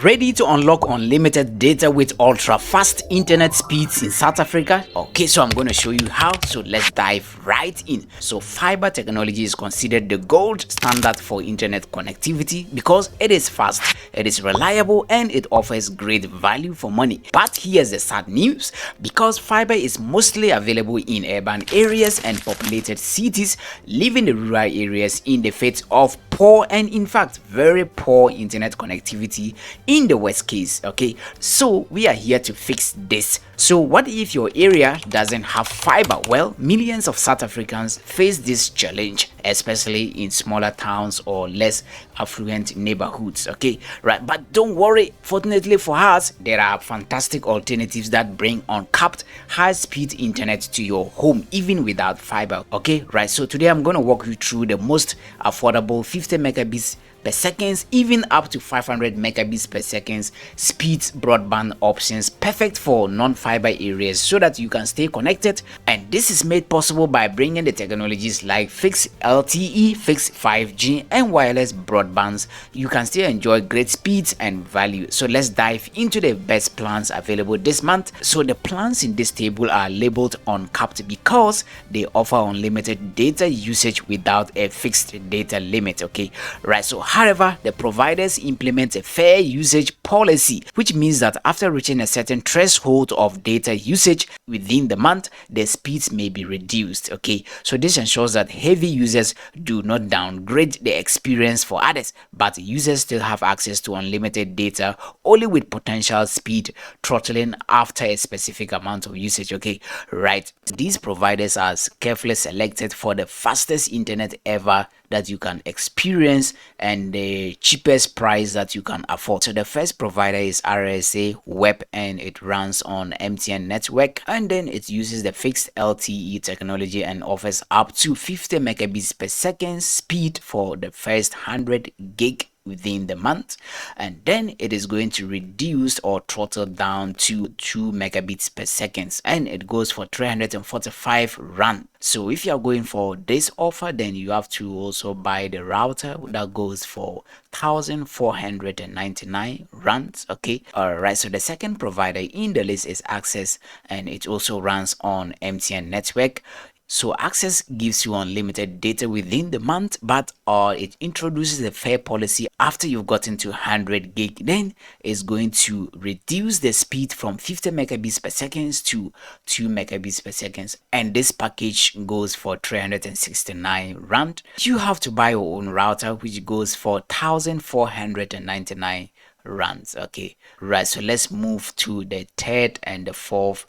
Ready to unlock unlimited data with ultra fast internet speeds in South Africa? Okay, so I'm going to show you how, so let's dive right in. So fiber technology is considered the gold standard for internet connectivity because it is fast, it is reliable, and it offers great value for money. But here's the sad news: because fiber is mostly available in urban areas and populated cities, leaving the rural areas in the fate of poor and in fact very poor internet connectivity in the worst case. Okay, so we are here to fix this. So what if your area doesn't have fiber? Well, millions of South Africans face this challenge, especially in smaller towns or less affluent neighborhoods. Okay, right, but don't worry, fortunately for us, there are fantastic alternatives that bring uncapped high-speed internet to your home even without fiber. Okay, right, so today I'm going to walk you through the most affordable 50 megabits per second, even up to 500 megabits per second speed broadband options, perfect for non-fiber areas so that you can stay connected. And this is made possible by bringing the technologies like fixed-LTE, fixed 5G, and wireless broadbands. You can still enjoy great speeds and value. So let's dive into the best plans available this month. So the plans in this table are labeled uncapped because they offer unlimited data usage without a fixed data limit. Okay, right, so however, the providers implement a fair usage policy, which means that after reaching a certain threshold of data usage within the month, the speeds may be reduced. Okay, so this ensures that heavy users do not downgrade the experience for others, but users still have access to unlimited data, only with potential speed throttling after a specific amount of usage. Okay, right, these providers are carefully selected for the fastest internet ever that you can experience and the cheapest price that you can afford. So the first provider is RSA Web, and it runs on MTN network, and then it uses the fixed LTE technology and offers up to 50 megabits per second speed for the first 100 gig within the month, and then it is going to reduce or throttle down to 2 megabits per second, and it goes for 345 rand. So if you are going for this offer, then you have to also buy the router that goes for 1499 rands. Okay, all right, so the second provider in the list is Access, and it also runs on MTN network. So Access gives you unlimited data within the month, but it introduces a fair policy. After you've gotten to 100 gig, then it's going to reduce the speed from 50 megabits per second to 2 megabits per second, and this package goes for 369 rand. You have to buy your own router, which goes for 1499 rands. Okay, right, so let's move to the third and the fourth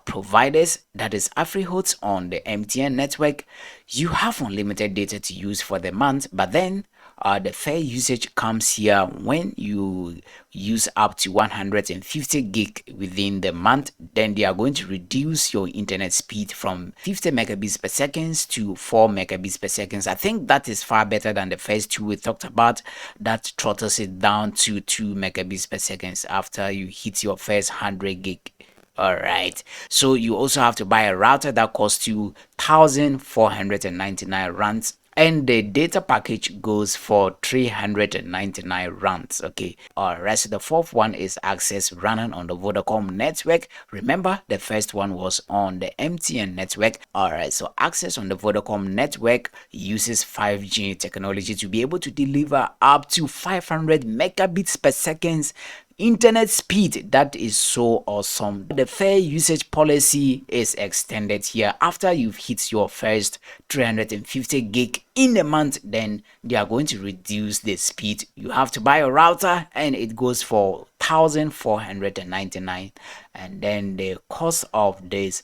providers, that is AfriHots on the MTN network. You have unlimited data to use for the month, but then the fair usage comes here when you use up to 150 gig within the month. Then they are going to reduce your internet speed from 50 megabits per second to 4 megabits per second. I think that is far better than the first two we talked about, that throttles it down to 2 megabits per second after you hit your first 100 gig. All right, so you also have to buy a router that costs you 1499 rands, and the data package goes for 399 rands. Okay, all right, so the fourth one is Access, running on the Vodacom network. Remember, the first one was on the MTN network. All right, so Access on the Vodacom network uses 5G technology to be able to deliver up to 500 megabits per second internet speed. That is so awesome. The fair usage policy is extended here. After you've hit your first 350 gig in a month, then they are going to reduce the speed. You have to buy a router, and it goes for 1499, and then the cost of this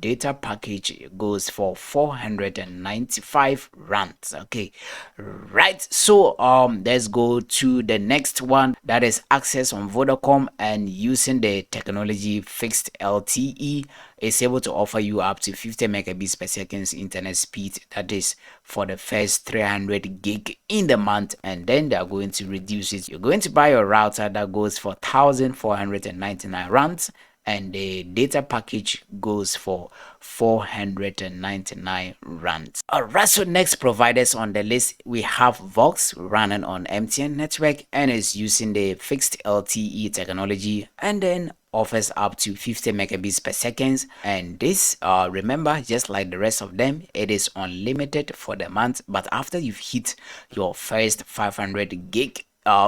data package goes for 495 rands. Okay, right, so let's go to the next one, that is Access on Vodacom, and using the technology fixed LTE is able to offer you up to 50 megabits per second internet speed, that is for the first 300 gig in the month, and then they are going to reduce it. You're going to buy a router that goes for 1499 rands, and the data package goes for 499 rands. Alright, so next providers on the list, we have Vox running on MTN network and is using the fixed LTE technology, and then offers up to 50 megabits per second. And this remember, just like the rest of them, it is unlimited for the month, but after you've hit your first 500 gig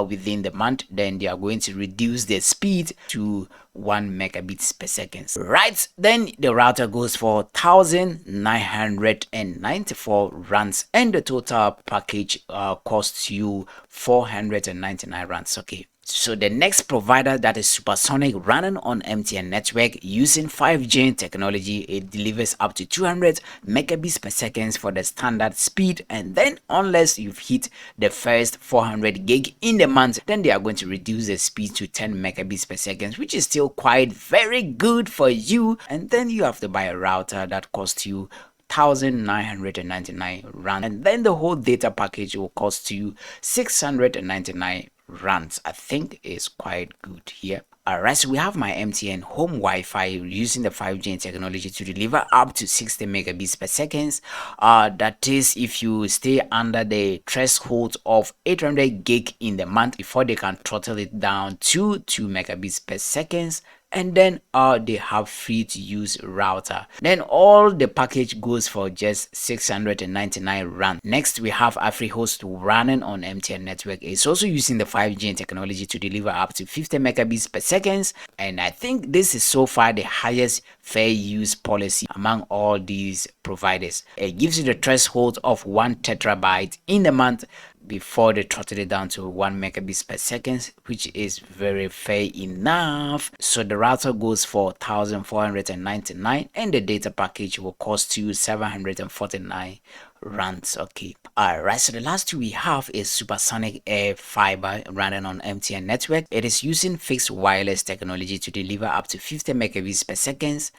within the month, then they are going to reduce the speed to 1 megabits per second. Right, then the router goes for 1994 rands, and the total package costs you 499 rands. Okay, so the next provider, that is Supersonic, running on MTN network using 5G technology. It delivers up to 200 megabits per second for the standard speed, and then unless you've hit the first 400 gig in the month, then they are going to reduce the speed to 10 megabits per second, which is still quite very good for you. And then you have to buy a router that costs you 1999 rand, and then the whole data package will cost you 699 rands. I think is quite good here. Alright, so we have my MTN home Wi-Fi using the 5G technology to deliver up to 60 megabits per second. That is if you stay under the threshold of 800 gig in the month before they can throttle it down to 2 megabits per second. And then they have free to use router. Then all the package goes for just 699 rand. Next we have AfriHost running on MTN network. It's also using the 5G technology to deliver up to 50 megabits per second, and I think this is so far the highest fair use policy among all these providers. It gives you the threshold of 1 terabyte in the month before they throttle it down to 1 megabits per second, which is very fair enough. So the router goes for 1499, and the data package will cost you 749 rands. Okay, alright, so the last two we have is Supersonic Air Fiber running on MTN network. It is using fixed wireless technology to deliver up to 50 megabits per second,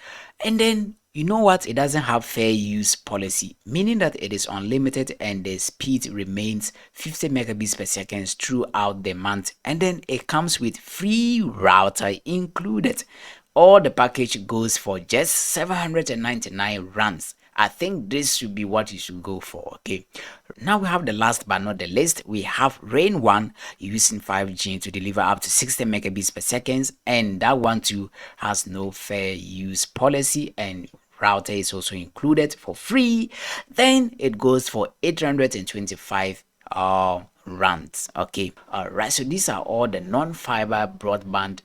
and then you know what, it doesn't have fair use policy, meaning that it is unlimited and the speed remains 50 megabits per second throughout the month, and then it comes with free router included. All the package goes for just 799 rands. I think this should be what you should go for. Okay, now we have the last but not the least. We have Rain One using 5G to deliver up to 60 megabits per second, and that one too has no fair use policy, and router is also included for free. Then it goes for 825 rands. Okay, alright, so these are all the non-fiber broadband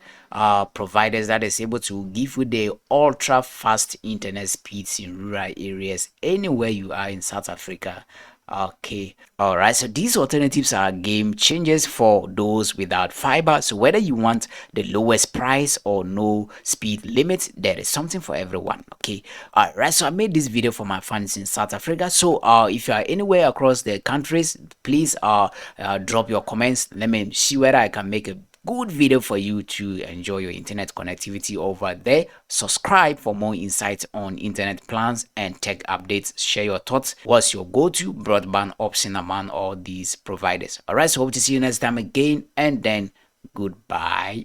providers that is able to give you the ultra fast internet speeds in rural areas anywhere you are in South Africa. Okay, alright, so these alternatives are game changers for those without fiber. So whether you want the lowest price or no speed limit, there is something for everyone. Okay, alright, so I made this video for my fans in South Africa. So if you are anywhere across the countries, please drop your comments. Let me see whether I can make a good video for you to enjoy your internet connectivity over there. Subscribe for more insights on internet plans and tech updates. Share your thoughts. What's your go-to broadband option among all these providers? Alright, so hope to see you next time again, and then goodbye.